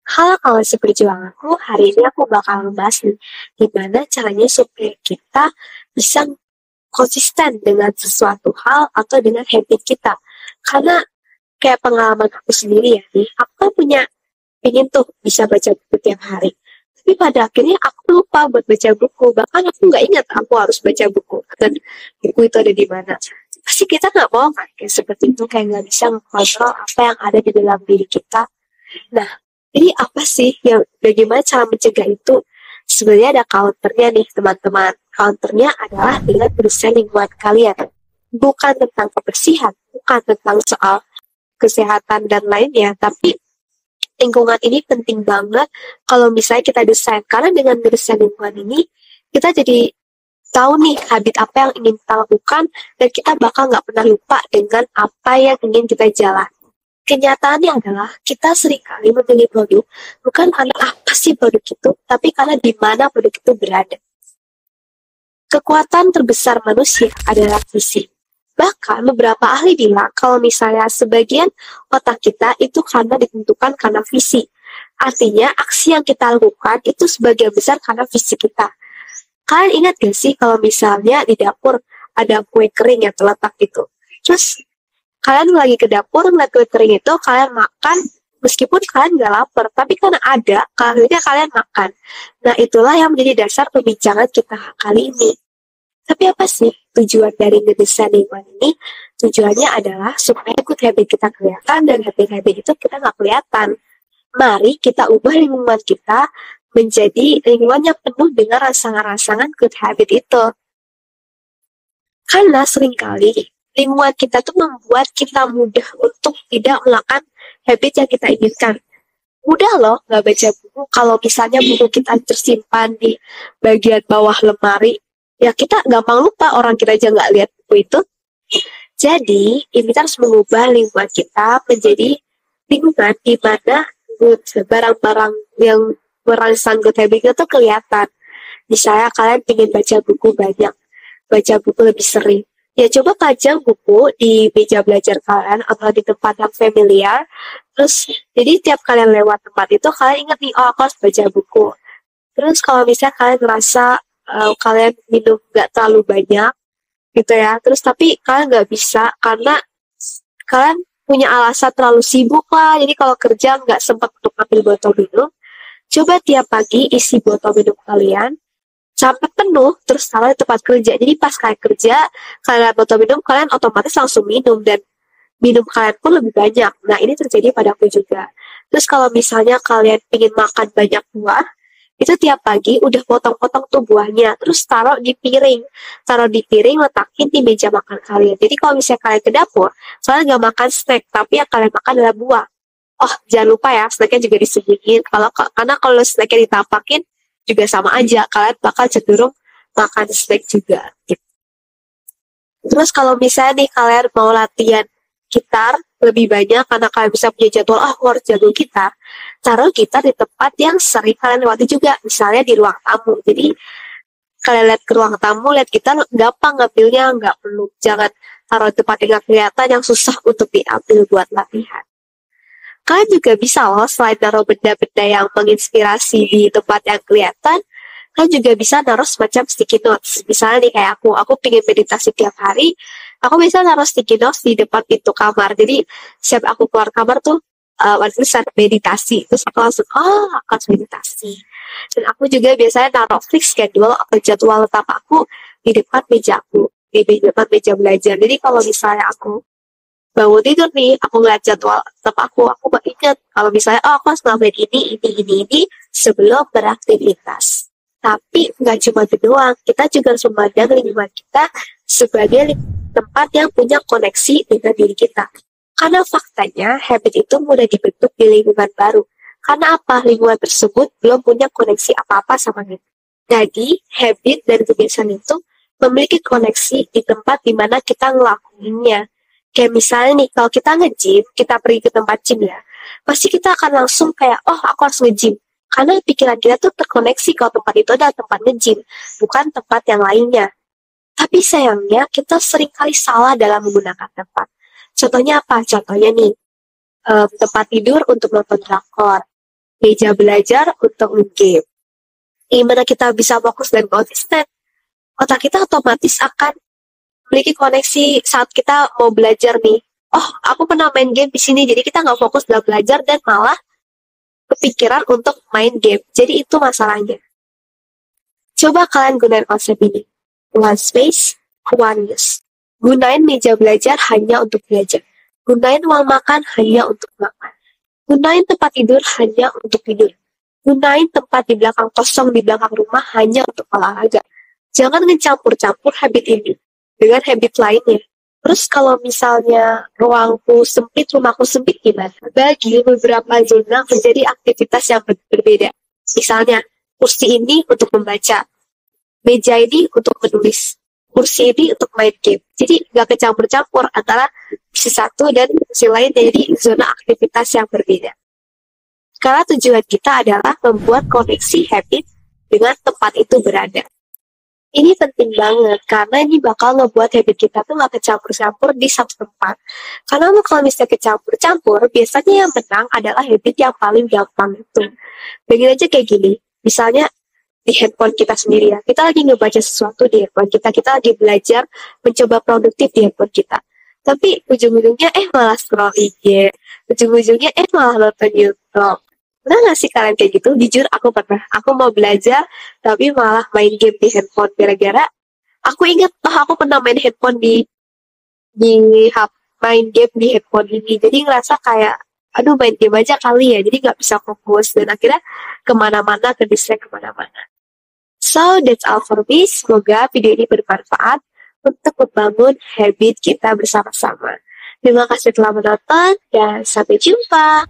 Halo kawan seperjuanganku, hari ini aku bakal ngebahas nih, gimana caranya supaya kita bisa konsisten dengan sesuatu hal atau dengan habit kita. Karena kayak pengalaman aku sendiri ya nih, aku kan ingin tuh bisa baca buku tiap hari. Tapi pada akhirnya aku lupa buat baca buku, bahkan aku nggak ingat aku harus baca buku, dan buku itu ada di mana. Pasti kita nggak mau kan, kayak seperti itu, kayak nggak bisa mengontrol apa yang ada di dalam diri kita. Nah, jadi apa sih yang bagaimana cara mencegah itu? Sebenarnya ada counternya nih teman-teman. Counternya adalah dengan bersihin lingkungan kalian. Bukan tentang kebersihan, bukan tentang soal kesehatan dan lainnya, tapi lingkungan ini penting banget kalau misalnya kita desain. Karena dengan bersihin lingkungan ini, kita jadi tahu nih habit apa yang ingin kita lakukan dan kita bakal nggak pernah lupa dengan apa yang ingin kita jalan. Kenyataannya adalah kita seringkali memilih produk bukan karena apa sih produk itu, tapi karena di mana produk itu berada. Kekuatan terbesar manusia adalah visi. Bahkan beberapa ahli bilang kalau misalnya sebagian otak kita itu karena ditentukan karena visi. Artinya aksi yang kita lakukan itu sebagian besar karena visi kita. Kalian ingat gak sih kalau misalnya di dapur ada kue kering yang terletak gitu. Terus kalian lagi ke dapur ngeliat kue kering itu, kalian makan meskipun kalian nggak lapar, tapi karena ada, akhirnya kalian makan. Nah, itulah yang menjadi dasar pembicaraan kita kali ini. Tapi apa sih tujuan dari ngedesain lingkungan ini? Tujuannya adalah supaya good habit kita kelihatan dan habit-habit itu kita nggak kelihatan. Mari kita ubah lingkungan kita menjadi lingkungan yang penuh dengan rangsangan-rangsangan good habit itu. Karena seringkali lingkungan kita tuh membuat kita mudah untuk tidak melakukan habit yang kita inginkan. Mudah loh nggak baca buku kalau misalnya buku kita tersimpan di bagian bawah lemari. Ya kita gampang lupa, orang kita aja nggak lihat buku itu. Jadi ini harus mengubah lingkungan kita menjadi lingkungan di mana barang-barang yang merangsang good habit itu tuh kelihatan. Misalnya kalian ingin baca buku banyak, baca buku lebih sering. Ya coba pajang buku di meja belajar kalian atau di tempat yang familiar. Terus jadi tiap kalian lewat tempat itu kalian ingat nih, oh aku harus baca buku. Terus kalau misalnya kalian ngerasa kalian minum nggak terlalu banyak gitu ya. Terus tapi kalian nggak bisa karena kalian punya alasan terlalu sibuk lah. Jadi kalau kerja nggak sempat untuk ambil botol minum. Coba tiap pagi isi botol minum kalian sampai penuh, terus taruh di tempat kerja. Jadi pas kalian kerja, kalian lihat botol minum, kalian otomatis langsung minum, dan minum kalian pun lebih banyak. Nah, ini terjadi pada aku juga. Terus kalau misalnya kalian ingin makan banyak buah, itu tiap pagi udah potong-potong tuh buahnya, terus taruh di piring, letakin di meja makan kalian. Jadi kalau misalnya kalian ke dapur, kalian nggak makan snack, tapi yang kalian makan adalah buah. Oh, jangan lupa ya, snacknya juga disembunyiin. Karena kalau snacknya ditampakin, juga sama aja, kalian bakal cenderung makan snack juga. Gitu. Terus kalau misalnya nih kalian mau latihan gitar lebih banyak karena kalian bisa punya jadwal, aku harus jago gitar, taruh gitar di tempat yang sering kalian lewati juga, misalnya di ruang tamu. Jadi kalian lihat ke ruang tamu, lihat gitar, gampang ngambilnya, nggak perlu, jangan taruh di tempat yang kelihatan yang susah untuk diambil buat latihan. Kalian juga bisa loh, selain naruh benda-benda yang menginspirasi di tempat yang kelihatan, kalian juga bisa naruh semacam sticky notes. Misalnya nih kayak aku pengen meditasi tiap hari, aku bisa naruh sticky notes di depan pintu kamar. Jadi setiap aku keluar kamar tuh, waktu saat meditasi, terus aku langsung, aku harus meditasi. Dan aku juga biasanya naruh fix schedule atau jadwal tetap aku di depan meja aku, di depan meja belajar. Jadi kalau misalnya aku bangun tidur nih, aku ngeliat jadwal tetap aku ingat kalau misalnya, aku harus ngelakuin ini sebelum beraktivitas. Tapi nggak cuma itu doang, kita juga harus memandang lingkungan kita sebagai tempat yang punya koneksi dengan diri kita. Karena faktanya, habit itu mudah dibentuk di lingkungan baru. Karena apa? Lingkungan tersebut belum punya koneksi apa-apa sama kita. Jadi, habit dan kebiasaan itu memiliki koneksi di tempat di mana kita ngelakuinnya. Kayak misalnya nih, kalau kita nge-gym, kita pergi ke tempat gym ya, pasti kita akan langsung kayak, oh aku harus nge-gym. Karena pikiran kita tuh terkoneksi kalau tempat itu adalah tempat nge-gym, bukan tempat yang lainnya. Tapi sayangnya, kita sering kali salah dalam menggunakan tempat. Contohnya apa? Contohnya nih, tempat tidur untuk nonton drakor. meja belajar untuk game. Gimana kita bisa fokus dan konsisten? Otak kita otomatis akan memiliki koneksi saat kita mau belajar nih. Oh, aku pernah main game di sini, jadi kita nggak fokus dalam belajar dan malah kepikiran untuk main game. Jadi itu masalahnya. Coba kalian gunain konsep ini. One space, one use. Gunain meja belajar hanya untuk belajar. Gunain ruang makan hanya untuk makan. Gunain tempat tidur hanya untuk tidur. Gunain tempat di belakang kosong di belakang rumah hanya untuk olahraga. Jangan mencampur-campur habit ini dengan habit lainnya. Terus kalau misalnya ruangku sempit, rumahku sempit gimana? Bagi beberapa zona menjadi aktivitas yang berbeda. Misalnya, kursi ini untuk membaca, meja ini untuk menulis, kursi ini untuk main game. Jadi nggak kecampur-campur antara sisi satu dan sisi lain, jadi zona aktivitas yang berbeda. Karena tujuan kita adalah membuat koneksi habit dengan tempat itu berada. Ini penting banget, karena ini bakal ngebuat habit kita tuh nggak kecampur-campur di satu tempat. Karena kalau misalnya kecampur-campur, biasanya yang menang adalah habit yang paling gampang itu. Begini aja kayak gini, misalnya di handphone kita sendiri ya, kita lagi ngebaca sesuatu di handphone kita lagi belajar mencoba produktif di handphone kita. Tapi ujung-ujungnya malah scroll IG, ujung-ujungnya malah nonton YouTube. Pernah nggak sih kalian kayak gitu? Jujur aku pernah. Aku mau belajar, tapi malah main game di handphone. Gara-gara aku ingat, aku pernah main handphone main game di handphone ini. Jadi ngerasa kayak, aduh main game aja kali ya. Jadi nggak bisa fokus. Dan akhirnya kemana-mana, ke-distract kemana-mana. So, that's all for me. Semoga video ini bermanfaat untuk membangun habit kita bersama-sama. Terima kasih telah menonton, dan sampai jumpa.